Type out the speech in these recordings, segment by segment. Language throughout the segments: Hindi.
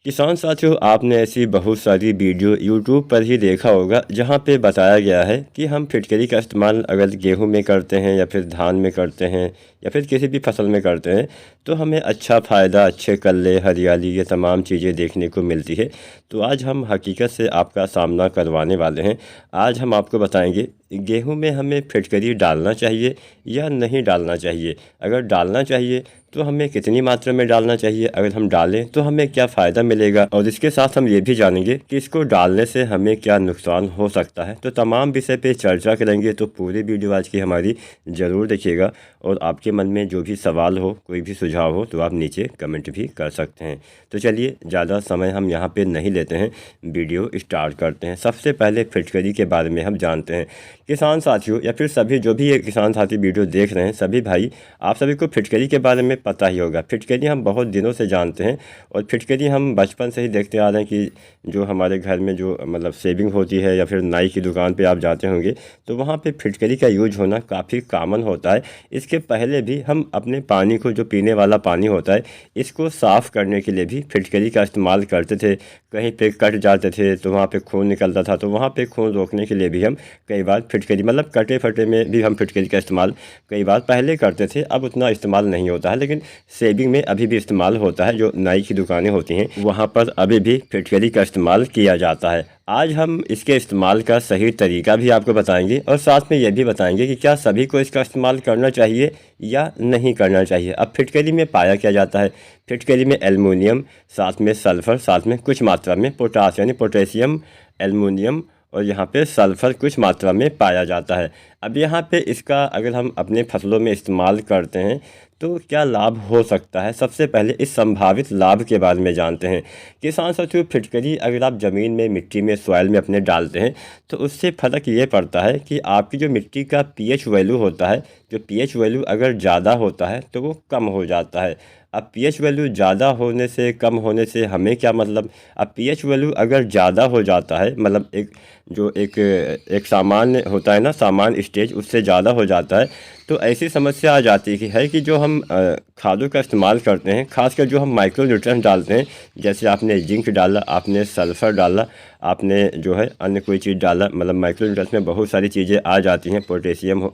किसान साथियों, आपने ऐसी बहुत सारी वीडियो यूट्यूब पर ही देखा होगा जहाँ पे बताया गया है कि हम फिटकरी का इस्तेमाल अगर गेहूं में करते हैं या फिर धान में करते हैं या फिर किसी भी फसल में करते हैं तो हमें अच्छा फ़ायदा, अच्छे कल्ले, हरियाली, ये तमाम चीज़ें देखने को मिलती है। तो आज हम हकीकत से आपका सामना करवाने वाले हैं। आज हम आपको बताएंगे गेहूं में हमें फिटकरी डालना चाहिए या नहीं डालना चाहिए। अगर डालना चाहिए तो हमें कितनी मात्रा में डालना चाहिए, अगर हम डालें तो हमें क्या फ़ायदा मिलेगा, और इसके साथ हम ये भी जानेंगे कि इसको डालने से हमें क्या नुकसान हो सकता है। तो तमाम विषय पे चर्चा करेंगे, तो पूरी वीडियो आज की हमारी ज़रूर देखिएगा। और आपके मन में जो भी सवाल हो, कोई भी सुझाव हो, तो आप नीचे कमेंट भी कर सकते हैं। तो चलिए, ज़्यादा समय हम यहाँ पर नहीं लेते हैं, वीडियो स्टार्ट करते हैं। सबसे पहले फिटकरी के बारे में हम जानते हैं। किसान साथियों या फिर सभी जो भी ये किसान साथी वीडियो देख रहे हैं, सभी भाई, आप सभी को फिटकरी के बारे में पता ही होगा। फिटकरी हम बहुत दिनों से जानते हैं और फिटकरी हम बचपन से ही देखते आ रहे हैं कि जो हमारे घर में जो मतलब सेविंग होती है या फिर नाई की दुकान पे आप जाते होंगे तो वहाँ पे फिटकरी का यूज होना काफ़ी कॉमन होता है। इसके पहले भी हम अपने पानी को, जो पीने वाला पानी होता है, इसको साफ़ करने के लिए भी फिटकरी का इस्तेमाल करते थे। कहीं पे कट जाते थे तो वहाँ पे खून निकलता था, तो वहाँ पे खून रोकने के लिए भी हम कई बार फिटकरी, मतलब कटे फटे में भी हम फिटकरी का इस्तेमाल कई बार पहले करते थे। अब उतना इस्तेमाल नहीं होता है, लेकिन सेविंग में अभी भी इस्तेमाल होता है। जो नाई की दुकानें होती हैं वहाँ पर अभी भी फिटकरी का इस्तेमाल किया जाता है। आज हम इसके इस्तेमाल का सही तरीका भी आपको बताएंगे और साथ में ये भी बताएंगे कि क्या सभी को इसका इस्तेमाल करना चाहिए या नहीं करना चाहिए। अब फिटकरी में पाया क्या जाता है? फिटकरी में एल्युमिनियम, साथ में सल्फ़र, साथ में कुछ मात्रा में पोटास, यानी पोटेशियम, एल्युमिनियम और यहाँ पे सल्फ़र कुछ मात्रा में पाया जाता है। अब यहाँ पे इसका अगर हम अपने फसलों में इस्तेमाल करते हैं तो क्या लाभ हो सकता है। सबसे पहले इस संभावित लाभ के बारे में जानते हैं। किसान साथियों, फिटकरी अगर आप ज़मीन में, मिट्टी में, सॉइल में अपने डालते हैं तो उससे फ़र्क ये पड़ता है कि आपकी जो मिट्टी का पीएच वैल्यू होता है, जो पीएच वैल्यू अगर ज़्यादा होता है तो वो कम हो जाता है। अब पीएच वैल्यू ज़्यादा होने से, कम होने से हमें क्या मतलब? अब पीएच वैल्यू अगर ज़्यादा हो जाता है, मतलब एक सामान्य होता है ना, सामान्य स्टेज, उससे ज़्यादा हो जाता है तो ऐसी समस्या आ जाती है कि जो हम खादों का इस्तेमाल करते हैं, खासकर जो हम माइक्रो न्यूट्रिएंट्स डालते हैं, जैसे आपने जिंक डाला, आपने सल्फ़र डाला, आपने जो है अन्य कोई चीज़ डाला, मतलब माइक्रो न्यूट्रिएंट्स में बहुत सारी चीज़ें आ जाती हैं। पोटेशियम,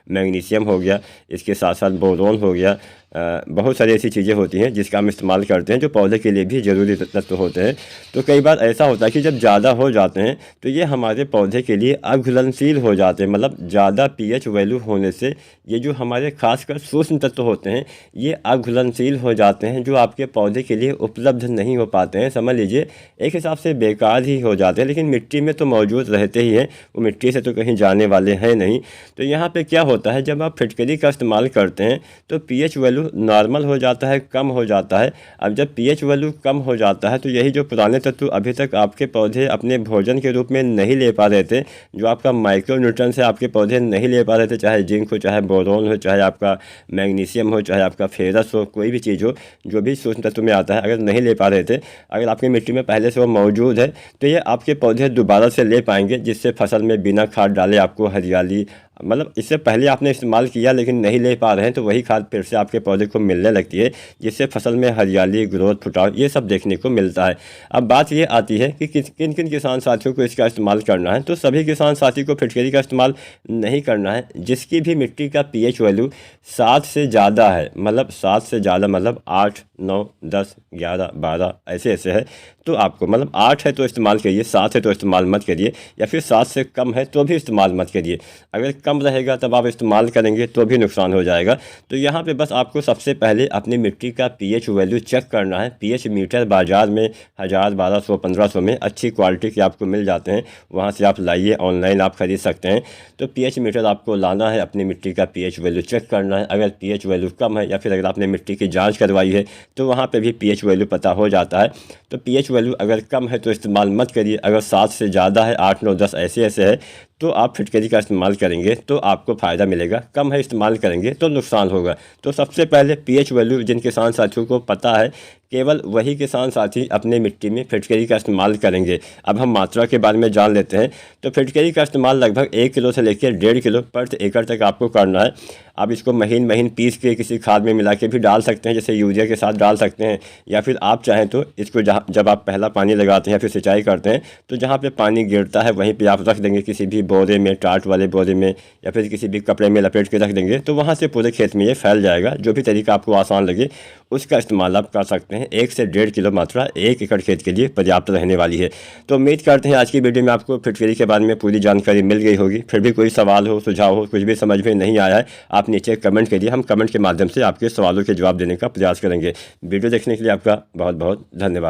मैग्नीशियम हो गया, इसके साथ साथ बोरोन हो गया, बहुत सारी ऐसी चीज़ें होती हैं जिसका हम इस्तेमाल करते हैं, जो पौधे के लिए भी ज़रूरी तत्व होते हैं। तो कई बार ऐसा होता है कि जब ज़्यादा हो जाते हैं तो ये हमारे पौधे के लिए अघुलनशील हो जाते हैं। मतलब ज़्यादा पीएच वैल्यू होने से ये जो हमारे खासकर सूक्ष्म तत्व होते हैं ये अघुलनशील हो जाते हैं, जो आपके पौधे के लिए उपलब्ध नहीं हो पाते हैं। समझ लीजिए एक हिसाब से बेकार ही हो जाते हैं, लेकिन मिट्टी में तो मौजूद रहते ही हैं, वो मिट्टी से तो कहीं जाने वाले हैं नहीं। तो यहाँ पे क्या होता है, जब आप फिटकरी का इस्तेमाल करते हैं तो पीएच वैल्यू नॉर्मल हो जाता है, कम हो जाता है। अब जब पीएच वैल्यू कम हो जाता है तो यही जो पुराने तत्व अभी तक आपके पौधे अपने भोजन के रूप में नहीं ले पा रहे थे, जो आपका माइक्रो न्यूट्रिएंट्स से आपके पौधे नहीं ले पा रहे थे, चाहे जिंक हो, चाहे बोरोन हो, चाहे आपका मैग्नीशियम हो, चाहे आपका फेरस हो, कोई भी चीज़ हो जो भी सूक्ष्म तत्व में आता है, अगर नहीं ले पा रहे थे, अगर आपकी मिट्टी में पहले से वो मौजूद है तो ये आपके पौधे दोबारा से ले पाएंगे, जिससे फसल में बिना खाद डाले आपको हरियाली, मतलब इससे पहले आपने इस्तेमाल किया लेकिन नहीं ले पा रहे हैं तो वही खाद फिर से आपके पौधे को मिलने लगती है, जिससे फसल में हरियाली, ग्रोथ, फुटाव, ये सब देखने को मिलता है। अब बात ये आती है कि किन किन किसान साथियों को इसका इस्तेमाल करना है। तो सभी किसान साथी को फिटकरी का इस्तेमाल नहीं करना है। जिसकी भी मिट्टी का पीएच वैल्यू 7 से ज़्यादा है, मतलब 7 से ज़्यादा मतलब 8, 9, 10, 11, 12 ऐसे ऐसे है, तो आपको मतलब 8 है तो इस्तेमाल करिए, 7 है तो इस्तेमाल मत करिए, या फिर 7 से कम है तो भी इस्तेमाल मत करिए। अगर कम रहेगा तब आप इस्तेमाल करेंगे तो भी नुकसान हो जाएगा। तो यहाँ पे बस आपको सबसे पहले अपनी मिट्टी का पीएच वैल्यू चेक करना है। पीएच मीटर बाज़ार में 1000, 1200, 1500 में अच्छी क्वालिटी के आपको मिल जाते हैं, वहाँ से आप लाइए, ऑनलाइन आप खरीद सकते हैं। तो पीएच मीटर आपको लाना है, अपनी मिट्टी का पीएच वैल्यू चेक करना है। अगर पीएच वैल्यू कम है या फिर अगर आपने मिट्टी की जाँच करवाई है तो वहाँ पर भी पीएच वैल्यू पता हो जाता है। तो पीएच वैल्यू अगर कम है तो इस्तेमाल मत करिए। अगर 7 से ज़्यादा है, 8, 9, 10 ऐसे ऐसे है, तो आप फिटकरी का इस्तेमाल करेंगे तो आपको फ़ायदा मिलेगा। कम है इस्तेमाल करेंगे तो नुकसान होगा। तो सबसे पहले पीएच वैल्यू जिन किसान साथियों को पता है केवल वही किसान साथी अपने मिट्टी में फिटकरी का इस्तेमाल करेंगे। अब हम मात्रा के बारे में जान लेते हैं। तो फिटकरी का इस्तेमाल लगभग 1 किलो से लेकर 1.5 किलो प्रति एकड़ तक आपको करना है। आप इसको महीन महीन पीस के किसी खाद में मिला के भी डाल सकते हैं, जैसे यूरिया के साथ डाल सकते हैं, या फिर आप चाहें तो इसको जब आप पहला पानी लगाते हैं या फिर सिंचाई करते हैं तो जहाँ पे पानी गिरता है वहीं पे आप रख देंगे, किसी भी बोरे में, टाट वाले बोरे में, या फिर किसी भी कपड़े में लपेट के रख देंगे, तो वहाँ से पूरे खेत में ये फैल जाएगा। जो भी तरीका आपको आसान लगे उसका इस्तेमाल आप कर सकते हैं। 1 से 1.5 किलो मात्रा 1 एकड़ खेत के लिए पर्याप्त रहने वाली है। तो उम्मीद करते हैं आज की वीडियो में आपको फिटकरी के बारे में पूरी जानकारी मिल गई होगी। फिर भी कोई सवाल हो, सुझाव हो, कुछ भी समझ में नहीं आया है, आप नीचे कमेंट करिए। हम कमेंट के माध्यम से आपके सवालों के जवाब देने का प्रयास करेंगे। वीडियो देखने के लिए आपका बहुत बहुत धन्यवाद।